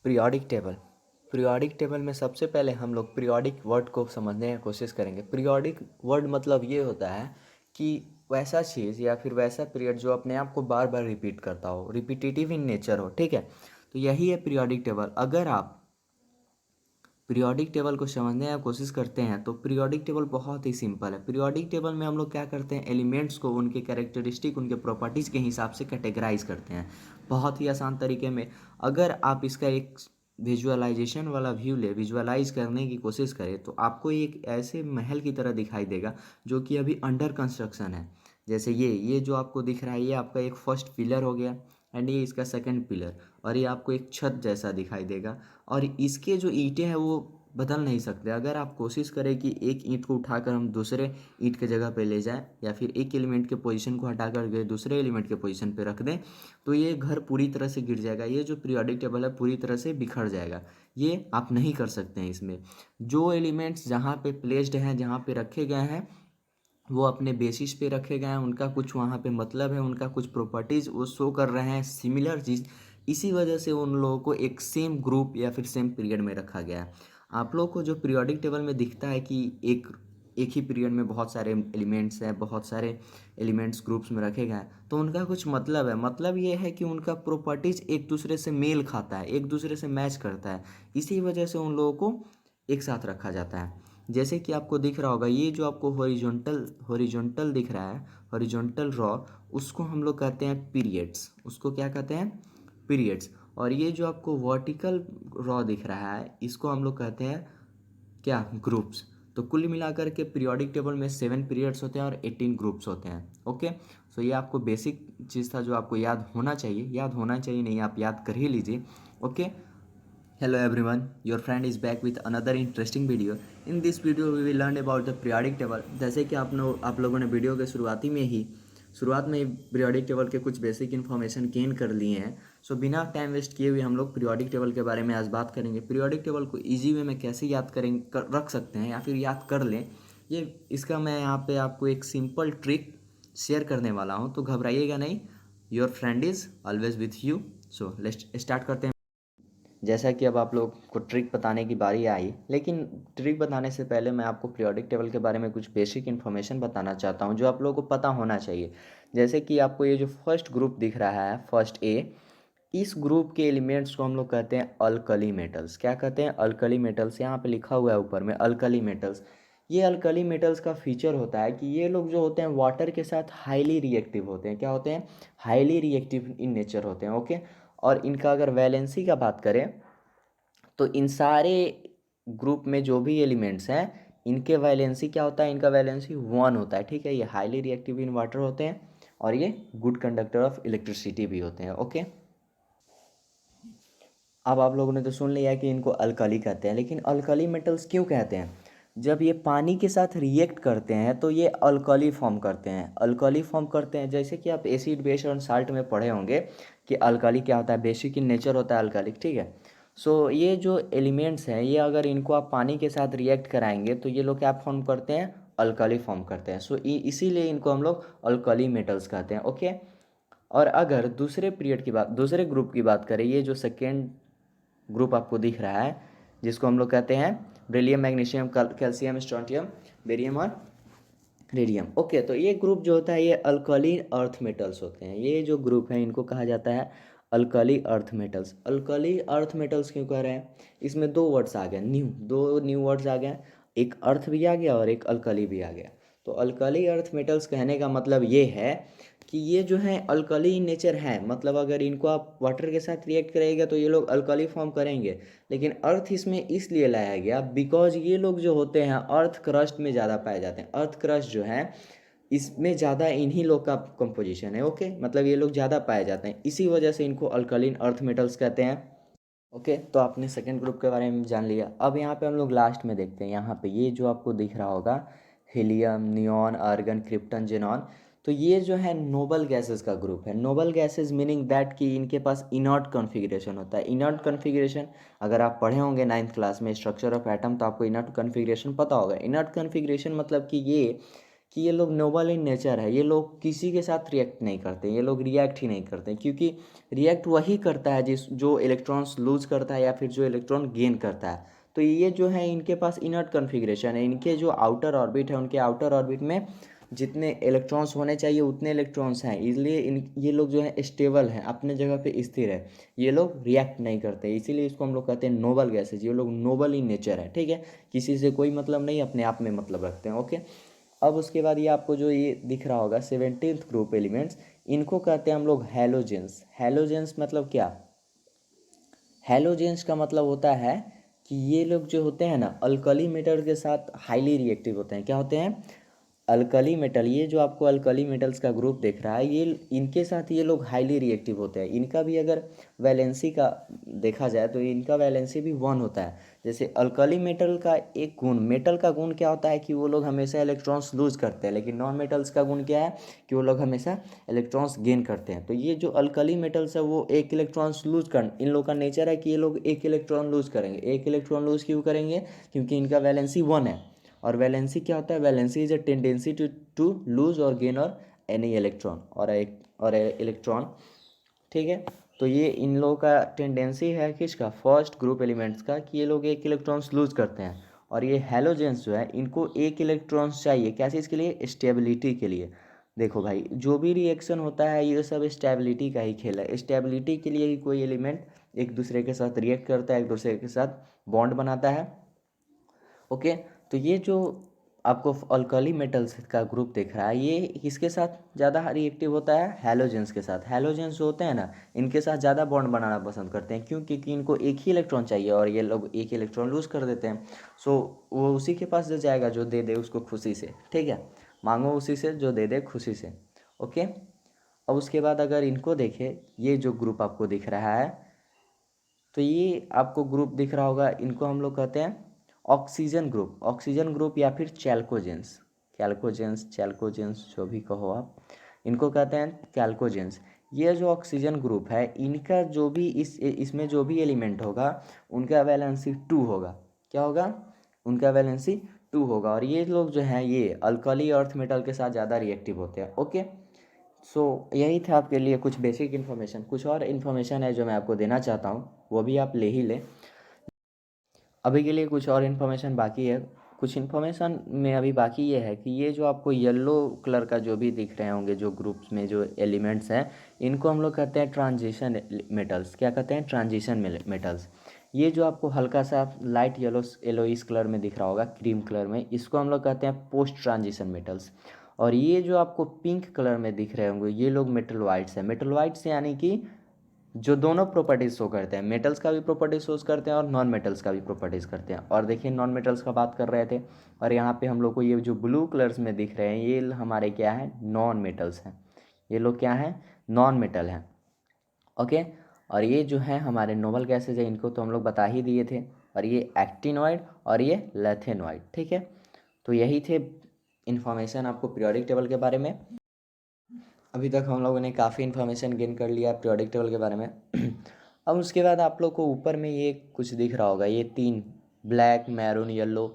Periodic table. Periodic table में सबसे पहले हम लोग पीरियोडिक वर्ड को समझने की कोशिश करेंगे। पीरियोडिक वर्ड मतलब ये होता है कि वैसा चीज़ या फिर वैसा पीरियड जो अपने आप को बार बार रिपीट करता हो, रिपीटेटिव इन नेचर हो, ठीक है। तो यही है पीरियोडिक टेबल। अगर आप पीरियोडिक टेबल को समझने की कोशिश करते हैं तो पीरियोडिक टेबल बहुत ही सिंपल है। पीरियोडिक टेबल में हम लोग क्या करते हैं, एलिमेंट्स को उनके कैरेक्टरिस्टिक, उनके प्रॉपर्टीज़ के हिसाब से कैटेगराइज करते हैं बहुत ही आसान तरीके में। अगर आप इसका एक विजुअलाइजेशन वाला व्यू ले, विजुअलाइज करने की कोशिश करें, तो आपको एक ऐसे महल की तरह दिखाई देगा जो कि अभी अंडर कंस्ट्रक्शन है। जैसे ये जो आपको दिख रहा है, ये आपका एक फर्स्ट पिलर हो गया, एंड ये इसका सेकंड पिलर, और ये आपको एक छत जैसा दिखाई देगा। और इसके जो ईंटें हैं वो बदल नहीं सकते। अगर आप कोशिश करें कि एक ईंट को उठाकर हम दूसरे ईंट के जगह पे ले जाएं, या फिर एक एलिमेंट के पोजीशन को हटाकर के दूसरे एलिमेंट के पोजीशन पे रख दें, तो ये घर पूरी तरह से गिर जाएगा। ये जो पीरियोडिक टेबल है पूरी तरह से बिखर जाएगा। ये आप नहीं कर सकते हैं इसमें। जो एलिमेंट्स जहाँ पे प्लेस्ड हैं, जहाँ पे रखे गए हैं, वो अपने बेसिस पे रखे गए हैं, उनका कुछ वहाँ पे मतलब है, उनका कुछ प्रॉपर्टीज़ वो शो कर रहे हैं, सिमिलर चीज़। इसी वजह से उन लोगों को एक सेम ग्रुप या फिर सेम पीरियड में रखा गया है। आप लोगों को जो पीरियोडिक टेबल में दिखता है कि एक एक ही पीरियड में बहुत सारे एलिमेंट्स हैं, बहुत सारे एलिमेंट्स ग्रुप्स में रखे गए हैं, तो उनका कुछ मतलब है। मतलब ये है कि उनका प्रॉपर्टीज़ एक दूसरे से मेल खाता है, एक दूसरे से मैच करता है। इसी वजह से उन लोगों को एक साथ रखा जाता है। जैसे कि आपको दिख रहा होगा, ये जो आपको हॉरिजॉन्टल हॉरिजॉन्टल दिख रहा है, हॉरिजॉन्टल रॉ, उसको हम लोग कहते हैं पीरियड्स। उसको क्या कहते हैं? पीरियड्स। और ये जो आपको वर्टिकल रॉ दिख रहा है, इसको हम लोग कहते हैं क्या? ग्रुप्स। तो कुल मिलाकर के पीरियोडिक टेबल में 7 पीरियड्स होते हैं और 18 ग्रुप्स होते हैं। ओके, सो ये आपको बेसिक चीज़ था जो आपको याद होना चाहिए। याद होना चाहिए नहीं, आप याद कर ही लीजिए। Okay, hello everyone, your friend is back with another interesting video. In this video we will learn about the periodic table. जैसे कि आप लोगों ने वीडियो के शुरुआत में ही पीरियोडिक टेबल के कुछ बेसिक इन्फॉर्मेशन गेन कर लिए हैं। सो बिना टाइम वेस्ट किए हुए हम लोग पीरियोडिक टेबल के बारे में आज बात करेंगे। पीरियोडिक टेबल को इजी वे में कैसे याद रख सकते हैं या फिर याद कर लें, ये इसका मैं यहाँ पे आपको एक सिंपल ट्रिक शेयर करने वाला हूँ, तो घबराइएगा नहीं। Your friend is always with you. So let's start करते हैं। जैसा कि अब आप लोग को ट्रिक बताने की बारी आई, लेकिन ट्रिक बताने से पहले मैं आपको पीरियोडिक टेबल के बारे में कुछ बेसिक इन्फॉर्मेशन बताना चाहता हूं जो आप लोगों को पता होना चाहिए। जैसे कि आपको ये जो फर्स्ट ग्रुप दिख रहा है, फर्स्ट ए, इस ग्रुप के एलिमेंट्स को हम लोग कहते हैं अल्कली मेटल्स। क्या कहते हैं? Alkali metals. यहाँ पे लिखा हुआ है ऊपर में अल्कली मेटल्स। ये अल्कली मेटल्स का फीचर होता है कि ये लोग जो होते हैं वाटर के साथ हाईली रिएक्टिव होते हैं। क्या होते हैं? हाईली रिएक्टिव इन नेचर होते हैं। ओके, और इनका अगर वैलेंसी का बात करें तो इन सारे ग्रुप में जो भी एलिमेंट्स हैं, इनके वैलेंसी क्या होता है? इनका वैलेंसी 1 होता है। ठीक है, ये हाईली रिएक्टिव इन वाटर होते हैं और ये गुड कंडक्टर ऑफ इलेक्ट्रिसिटी भी होते हैं। ओके, अब आप लोगों ने तो सुन लिया कि इनको अल्कली कहते हैं, लेकिन अल्कली मेटल्स क्यों कहते हैं? जब ये पानी के साथ रिएक्ट करते हैं तो ये अल्कली फॉर्म करते हैं। अल्कली फॉर्म करते हैं, जैसे कि आप एसिड बेस और साल्ट में पढ़े होंगे कि अल्कली क्या होता है, बेसिक इन नेचर होता है अल्कली। ठीक है, सो ये जो एलिमेंट्स हैं, ये अगर इनको आप पानी के साथ रिएक्ट कराएंगे तो ये लोग क्या फॉर्म करते हैं? अल्कली फॉर्म करते हैं। सो इसीलिए इनको हम लोग अल्कली मेटल्स कहते हैं। ओके, और अगर दूसरे ग्रुप की बात करें, ये जो सेकेंड ग्रुप आपको दिख रहा है, जिसको हम लोग कहते हैं beryllium, magnesium, calcium, strontium, barium और रेडियम। ओके, तो ये ग्रुप जो होता है ये अल्कली अर्थ मेटल्स होते हैं। ये जो ग्रुप है इनको कहा जाता है alkali earth metals. Alkali earth metals क्यों कह रहे हैं? इसमें दो वर्ड्स आ गए, दो न्यू वर्ड्स आ गए, एक अर्थ भी आ गया और एक अल्कली भी आ गया। तो अल्कली अर्थ मेटल्स कहने का मतलब ये है कि ये जो है अल्कली इन नेचर है। मतलब अगर इनको आप वाटर के साथ रिएक्ट करेगा तो ये लोग अल्कली फॉर्म करेंगे। लेकिन अर्थ इसमें इसलिए लाया गया बिकॉज ये लोग जो होते हैं अर्थ क्रस्ट में ज़्यादा पाए जाते हैं। अर्थ क्रस्ट जो है इसमें ज़्यादा इन्हीं लोग का कंपोजिशन है। ओके, मतलब ये लोग ज़्यादा पाए जाते हैं, इसी वजह से इनको अल्कलीन अर्थ मेटल्स कहते हैं। ओके, तो आपने सेकेंड ग्रुप के बारे में जान लिया। अब यहाँ पे हम लोग लास्ट में देखते हैं। यहाँ पे ये जो आपको दिख रहा होगा, helium, neon, argon, krypton, xenon, तो ये जो है नोबल गैसेस का ग्रुप है। नोबल गैसेस मीनिंग दैट कि इनके पास इनर्ट कॉन्फ़िगरेशन होता है। इनर्ट कॉन्फ़िगरेशन अगर आप पढ़े होंगे 9th क्लास में स्ट्रक्चर ऑफ एटम, तो आपको इनर्ट कॉन्फ़िगरेशन पता होगा। इनर्ट कॉन्फ़िगरेशन मतलब कि ये कि ये लोग नोबल इन नेचर है, ये लोग किसी के साथ रिएक्ट नहीं करते, ये लोग रिएक्ट ही नहीं करते, क्योंकि रिएक्ट वही करता है जो इलेक्ट्रॉन्स लूज करता है या फिर जो इलेक्ट्रॉन गेन करता है। तो ये जो है इनके पास इनर्ट कन्फिग्रेशन है, इनके जो आउटर ऑर्बिट है उनके आउटर ऑर्बिट में जितने इलेक्ट्रॉन्स होने चाहिए उतने इलेक्ट्रॉन्स हैं, इसलिए ये लोग जो है स्टेबल हैं, अपने जगह पे स्थिर है, ये लोग रिएक्ट नहीं करते, इसीलिए इसको हम लोग कहते हैं नोबल गैसेज। ये लोग नोबल इन नेचर है, ठीक है, किसी से कोई मतलब नहीं, अपने आप में मतलब रखते हैं। ओके, अब उसके बाद ये आपको जो ये दिख रहा होगा 17th ग्रुप एलिमेंट्स, इनको कहते हैं हम लोग हैलोजेंस। हैलोजेंस मतलब क्या? हैलोजेंस का मतलब होता है कि ये लोग जो होते हैं ना अल्कली मेटल के साथ हाईली रिएक्टिव होते हैं। क्या होते हैं? Alkali metal. ये जो आपको अल्कली मेटल्स का ग्रुप दिख रहा है, ये इनके साथ ये लोग हाईली रिएक्टिव होते हैं। इनका भी अगर वैलेंसी का देखा जाए तो इनका वैलेंसी भी 1 होता है। जैसे अल्कली मेटल का एक गुण, मेटल का गुण क्या होता है कि वो लोग हमेशा इलेक्ट्रॉन्स लूज करते हैं, लेकिन नॉन मेटल्स का गुण क्या है कि वो लोग हमेशा इलेक्ट्रॉन्स गेन करते हैं। तो ये जो अल्कली मेटल्स है वो एक इलेक्ट्रॉन्स लूज कर, इन लोग का नेचर है कि ये लोग एक इलेक्ट्रॉन लूज करेंगे। एक इलेक्ट्रॉन लूज क्यों करेंगे? क्योंकि इनका वैलेंसी 1 है। और वैलेंसी क्या होता है? Valency is a tendency to lose और गेन और एनी इलेक्ट्रॉन और इलेक्ट्रॉन, ठीक है। तो ये इन लोगों का टेंडेंसी है किसका? फर्स्ट ग्रुप एलिमेंट्स का, कि ये लोग एक इलेक्ट्रॉन्स लूज करते हैं। और ये हैलोजेंस जो है इनको एक इलेक्ट्रॉन्स चाहिए, क्या चीज़ के लिए? स्टेबिलिटी के लिए। देखो भाई, जो भी रिएक्शन होता है ये सब स्टेबिलिटी का ही खेल है। स्टेबिलिटी के लिए ही कोई एलिमेंट एक दूसरे के साथ रिएक्ट करता है, एक दूसरे के साथ बॉन्ड बनाता है। ओके, तो ये जो आपको अल्कली मेटल्स का ग्रुप दिख रहा है, ये किसके साथ ज़्यादा रिएक्टिव होता है? हैलोजेंस के साथ। हैलोजेंस जो होते हैं ना, इनके साथ ज़्यादा बॉन्ड बनाना पसंद करते हैं। क्यों? क्योंकि इनको एक ही इलेक्ट्रॉन चाहिए और ये लोग एक इलेक्ट्रॉन लूज कर देते हैं। सो वो उसी के पास जो जाएगा जो दे दे उसको खुशी से, ठीक है, मांगो उसी से जो दे दे खुशी से। ओके, अब उसके बाद अगर इनको देखें, ये जो ग्रुप आपको दिख रहा है, तो ये आपको ग्रुप दिख रहा होगा, इनको हम लोग कहते हैं ऑक्सीजन ग्रुप। ऑक्सीजन ग्रुप या फिर चैल्कोजेंस, कैल्कोजेंस, चैल्कोजेंस जो भी कहो आप, इनको कहते हैं कैल्कोजेंस। ये जो ऑक्सीजन ग्रुप है, इनका जो भी इसमें जो भी एलिमेंट होगा उनका वैलेंसी 2 होगा। क्या होगा? उनका वैलेंसी 2 होगा। और ये लोग जो हैं ये अल्कली अर्थ मेटल के साथ ज़्यादा रिएक्टिव होते हैं। ओके, सो यही था आपके लिए कुछ बेसिक इन्फॉर्मेशन। कुछ और इन्फॉर्मेशन है जो मैं आपको देना चाहता हूँ, वो भी आप ले ही लें। अभी के लिए कुछ और इन्फॉर्मेशन बाकी है। कुछ इन्फॉर्मेशन में अभी बाकी ये है कि ये जो आपको येलो कलर का जो भी दिख रहे होंगे जो ग्रुप्स में जो एलिमेंट्स हैं, इनको हम लोग कहते हैं ट्रांजिशन मेटल्स। क्या कहते हैं? Transition metals. ये जो आपको हल्का सा लाइट येलोइश कलर में दिख रहा होगा, क्रीम कलर में, इसको हम लोग कहते हैं पोस्ट ट्रांजिशन मेटल्स। और ये जो आपको पिंक कलर में दिख रहे होंगे, ये लोग मेटल वाइट्स हैं। मेटल वाइट्स यानी कि जो दोनों प्रॉपर्टीज शो करते हैं, मेटल्स का भी प्रॉपर्टीज शोज करते हैं और नॉन मेटल्स का भी प्रॉपर्टीज करते हैं। और देखिए, नॉन मेटल्स का बात कर रहे थे, और यहाँ पे हम लोग को ये जो ब्लू कलर्स में दिख रहे हैं, ये हमारे क्या है? नॉन मेटल्स हैं। ये लोग क्या हैं? नॉन मेटल हैं। ओके, और ये जो है हमारे नोबल गैसेज है, इनको तो हम लोग बता ही दिए थे। और ये एक्टिनॉइड और ये लैथेनॉइड, ठीक है। तो यही थे इन्फॉर्मेशन आपको पीरियोडिक टेबल के बारे में। अभी तक हम लोगों ने काफ़ी इन्फॉर्मेशन गेन कर लिया पीरियोडिक टेबल के बारे में। अब उसके बाद आप लोग को ऊपर में ये कुछ दिख रहा होगा, ये 3 ब्लैक, मैरून, येलो।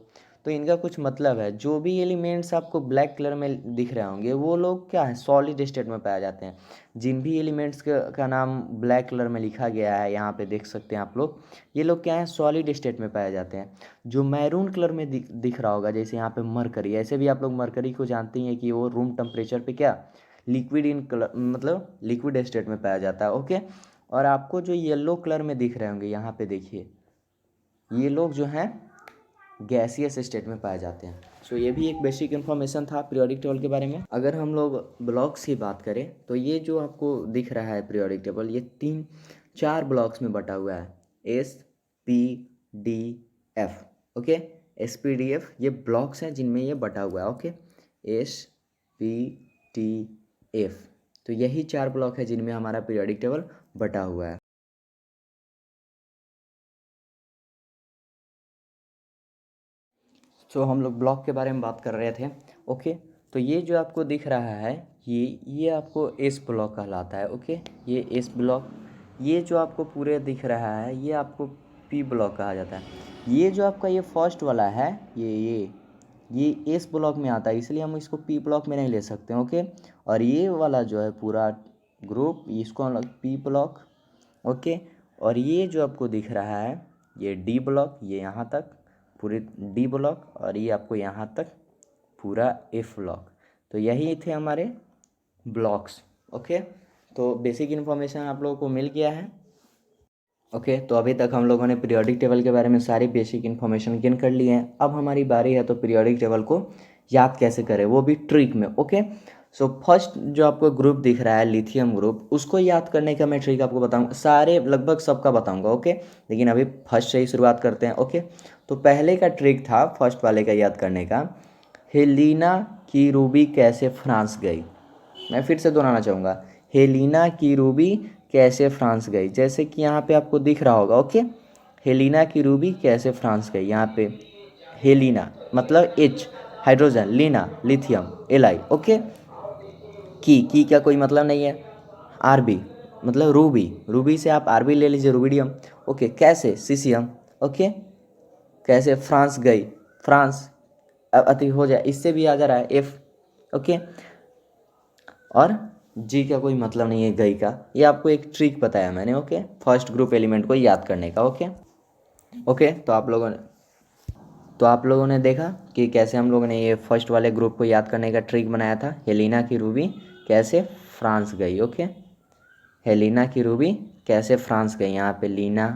तो इनका कुछ मतलब है। जो भी एलिमेंट्स आपको ब्लैक कलर में दिख रहे होंगे वो लोग क्या है? सॉलिड स्टेट में पाए जाते हैं। जिन भी एलिमेंट्स का नाम ब्लैक कलर में लिखा गया है, यहाँ पे देख सकते हैं आप लोग, ये लोग क्या है? सॉलिड स्टेट में पाए जाते हैं। जो मैरून कलर में दिख रहा होगा, जैसे यहाँ पे मरकरी, ऐसे भी आप लोग मरकरी को जानते हैं कि वो रूम टेम्परेचर पे क्या, लिक्विड इन कलर, मतलब लिक्विड स्टेट में पाया जाता है। ओके, और आपको जो येलो कलर में दिख रहे होंगे, यहाँ पे देखिए, ये लोग जो हैं गैसियस स्टेट में पाए जाते हैं। सो ये भी एक बेसिक इन्फॉर्मेशन था पीरियोडिक टेबल के बारे में। अगर हम लोग ब्लॉक्स की बात करें तो ये जो आपको दिख रहा है पीरियोडिक टेबल, ये 4 ब्लॉक्स में बटा हुआ है, SPDF। ओके, SPDF ये ब्लॉक्स हैं जिनमें ये बटा हुआ है। ओके, SPDF, तो यही 4 ब्लॉक है जिनमें हमारा पीरियोडिक टेबल बटा हुआ है। सो हम लोग ब्लॉक के बारे में बात कर रहे थे। ओके, तो ये जो आपको दिख रहा है, ये आपको एस ब्लॉक कहलाता है। ओके, ये एस ब्लॉक। ये जो आपको पूरे दिख रहा है, ये आपको पी ब्लॉक कहा जाता है। ये जो आपका ये फर्स्ट वाला है, ये ये एस ब्लॉक में आता है, इसलिए हम इसको पी ब्लॉक में नहीं ले सकते, ओके। और ये वाला जो है पूरा ग्रुप, इसको हम लोग पी ब्लॉक, ओके। और ये जो आपको दिख रहा है ये डी ब्लॉक, ये यहाँ तक पूरे डी ब्लॉक, और ये आपको यहाँ तक पूरा एफ ब्लॉक। तो यही थे हमारे ब्लॉक्स, ओके। तो बेसिक इन्फॉर्मेशन आप लोगों को मिल गया है, ओके। तो अभी तक हम लोगों ने पीरियोडिक टेबल के बारे में सारी बेसिक इन्फॉर्मेशन गेन कर ली है। अब हमारी बारी है तो पीरियोडिक टेबल को याद कैसे करें, वो भी ट्रिक में, ओके। सो फर्स्ट जो आपको ग्रुप दिख रहा है लिथियम ग्रुप, उसको याद करने का मैं ट्रिक आपको बताऊंगा, सारे लगभग सबका बताऊंगा, ओके। लेकिन अभी फर्स्ट से ही शुरुआत करते हैं, ओके। तो पहले का ट्रिक था फर्स्ट वाले का याद करने का, हेलिना की रूबी कैसे फ्रांस गई। मैं फिर से दोहराना चाहूँगा, हेलिना की रूबी कैसे फ्रांस गई। जैसे कि यहाँ पे आपको दिख रहा होगा, ओके। हेलिना की रूबी कैसे फ्रांस गई, यहाँ पे हेलिना मतलब H hydrogen, Lina lithium, L okay. की क्या कोई मतलब नहीं है, आरबी मतलब रूबी, रूबी से आप आरबी ले लीजिए, रूबिडियम, ओके। कैसे, सीसियम, ओके। कैसे फ्रांस गई, फ्रांस अति हो जाए, इससे भी आ जा रहा है एफ, ओके। और जी का कोई मतलब नहीं है गई का, ये आपको एक ट्रिक बताया मैंने, ओके। फर्स्ट ग्रुप एलिमेंट को याद करने का, ओके। ओके तो आप लोगों ने देखा कि कैसे हम लोगों ने ये फर्स्ट वाले ग्रुप को याद करने का ट्रिक बनाया था, हेलिना की रूबी कैसे फ्रांस गई, ओके। हेलिना की रूबी कैसे फ्रांस गई, यहाँ पे लीना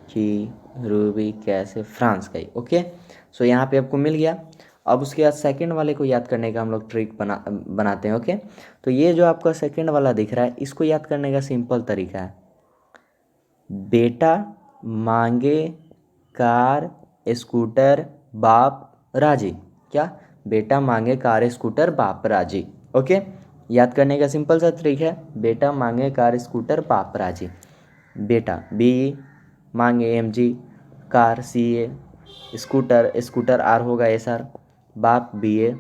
की रूबी कैसे फ्रांस गई, ओके। सो यहाँ पे आपको मिल गया। अब उसके बाद सेकंड वाले को याद करने का हम लोग ट्रिक बनाते हैं, ओके। तो ये जो आपका सेकंड वाला दिख रहा है, इसको याद करने का सिंपल तरीका है, बेटा मांगे कार स्कूटर बाप राजी। क्या, बेटा मांगे कार स्कूटर बाप राजी, ओके। याद करने का सिंपल सा ट्रिक है, बेटा मांगे कार स्कूटर बाप राजी। बेटा बी, मांगे M G, car C A, scooter scooter R होगा एस आर, बाप बी ए,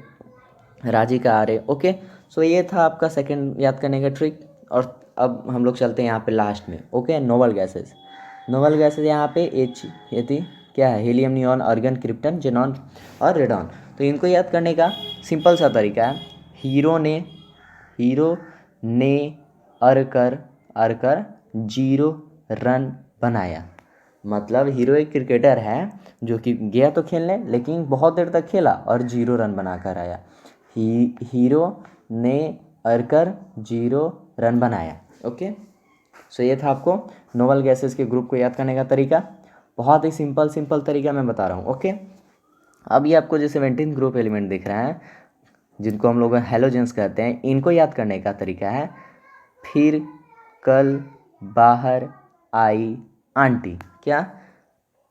राजी का आर ए, ओके। सो ये था आपका सेकंड याद करने का ट्रिक। और अब हम लोग चलते हैं यहाँ पे लास्ट में, okay. Noble gases, noble gases यहाँ पे एच ये थी, क्या है, helium, neon, argon, krypton, xenon और रेडॉन। तो इनको याद करने का सिंपल सा तरीका है, हीरो ने अरकर अरकर 0 रन बनाया। मतलब हीरो एक क्रिकेटर है जो कि गया तो खेलने, लेकिन बहुत देर तक खेला और 0 रन बना कर आया। हीरो ने अरकर 0 रन बनाया, ओके। सो ये था आपको नोबल गैसेस के ग्रुप को याद करने का तरीका, बहुत ही सिंपल तरीका मैं बता रहा हूँ, ओके। अब ये आपको जो 17 ग्रुप एलिमेंट दिख रहा है, जिनको हम लोग हेलोजेंस कहते हैं, इनको याद करने का तरीका है, फिर कल बाहर आई आंटी। क्या,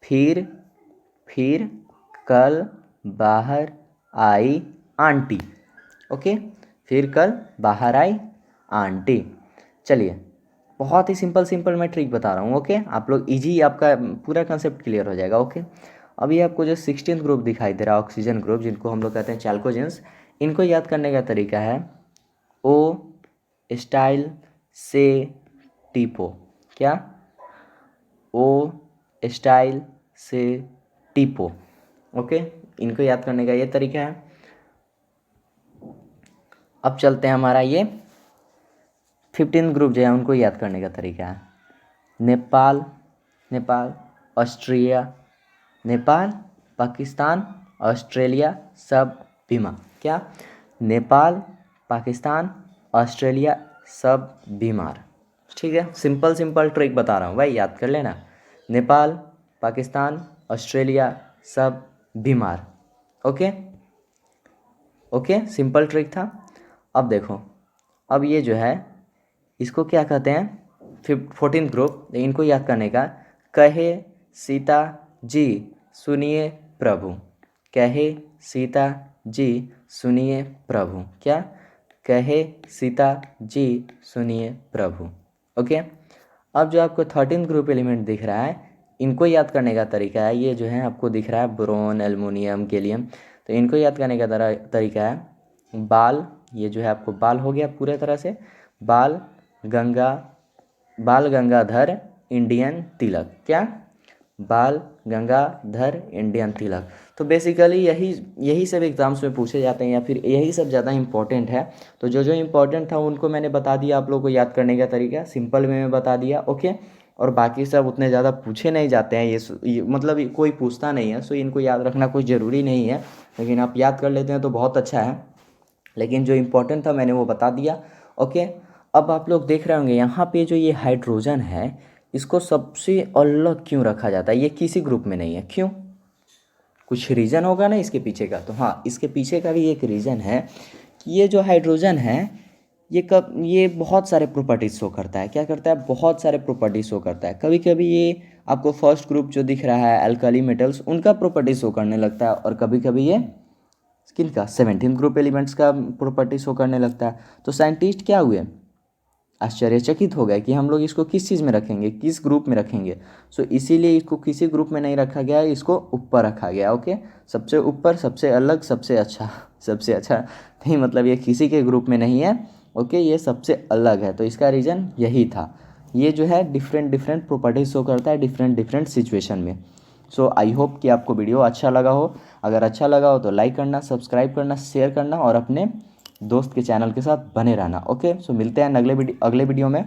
फिर कल बाहर आई आंटी, ओके। फिर कल बाहर आई आंटी। चलिए, बहुत ही सिंपल मैं ट्रिक बता रहा हूँ, ओके। आप लोग इजी, आपका पूरा कंसेप्ट क्लियर हो जाएगा, ओके। अभी आपको जो 16th ग्रुप दिखाई दे रहा है, ऑक्सीजन ग्रुप, जिनको हम लोग कहते हैं चैल्कोजेंस, इनको याद करने का तरीका है, ओ स्टाइल से टीपो। क्या, ओ स्टाइल से टीपो, ओके। इनको याद करने का ये तरीका है। अब चलते हैं हमारा ये 15 ग्रुप जो है, उनको याद करने का तरीका है, नेपाल ऑस्ट्रिया, नेपाल पाकिस्तान ऑस्ट्रेलिया सब बीमार। क्या, नेपाल पाकिस्तान ऑस्ट्रेलिया सब बीमार। ठीक है, सिंपल ट्रिक बता रहा हूँ भाई, याद कर लेना, नेपाल पाकिस्तान ऑस्ट्रेलिया सब बीमार, ओके। सिंपल ट्रिक था। अब देखो, अब ये जो है, इसको क्या कहते हैं, 14th ग्रुप, इनको याद करने का, कहे सीता जी सुनिए प्रभु, कहे सीता जी सुनिए प्रभु। क्या, कहे सीता जी सुनिए प्रभु, ओके। अब जो आपको 13th ग्रुप एलिमेंट दिख रहा है, इनको याद करने का तरीका है, ये जो है आपको दिख रहा है बोरोन, एल्युमिनियम, गैलियम। तो इनको याद करने का तरीका है, बाल, ये जो है आपको बाल हो गया पूरे तरह से, बाल गंगाधर इंडियन तिलक। क्या, बाल गंगाधर इंडियन तिलक। तो बेसिकली यही सब एग्ज़ाम्स में पूछे जाते हैं या फिर यही सब ज़्यादा इंपॉर्टेंट है। तो जो जो इम्पोर्टेंट था उनको मैंने बता दिया, आप लोगों को याद करने का तरीका सिंपल वे में बता दिया। ओके, और बाकी सब उतने ज़्यादा पूछे नहीं जाते हैं, ये मतलब कोई पूछता नहीं है, सो इनको याद रखना कोई ज़रूरी नहीं है, लेकिन आप याद कर लेते हैं तो बहुत अच्छा है। लेकिन जो इम्पोर्टेंट था मैंने वो बता दिया। ओके, अब आप लोग देख रहे होंगे यहाँ पे जो ये हाइड्रोजन है इसको सबसे अलग क्यों रखा जाता है, ये किसी ग्रुप में नहीं है, क्यों? कुछ रीज़न होगा ना इसके पीछे का। तो हाँ, इसके पीछे का भी एक रीज़न है कि ये जो हाइड्रोजन है ये बहुत सारे प्रॉपर्टीज शो करता है। क्या करता है? बहुत सारे प्रॉपर्टीज शो करता है। कभी कभी ये आपको फर्स्ट ग्रुप जो दिख रहा है अल्काली मेटल्स उनका प्रॉपर्टी शो करने लगता है, और कभी कभी ये किन का 17th ग्रुप एलिमेंट्स का प्रॉपर्टी शो करने लगता है। तो साइंटिस्ट क्या हुए, आश्चर्यचकित हो गए कि हम लोग इसको किस चीज़ में रखेंगे, किस ग्रुप में रखेंगे। सो इसीलिए इसको किसी ग्रुप में नहीं रखा गया, इसको ऊपर रखा गया। ओके, सबसे ऊपर, सबसे अलग, सबसे अच्छा सबसे अच्छा नहीं, मतलब ये किसी के ग्रुप में नहीं है। ओके, ये सबसे अलग है। तो इसका रीज़न यही था। ये जो है डिफरेंट डिफरेंट प्रॉपर्टीज शो करता है डिफरेंट डिफरेंट सिचुएशन में। सो आई होप कि आपको वीडियो अच्छा लगा हो। अगर अच्छा लगा हो तो लाइक करना, सब्सक्राइब करना, शेयर करना और अपने दोस्त के चैनल के साथ बने रहना। ओके, सो मिलते हैं अगले वीडियो में।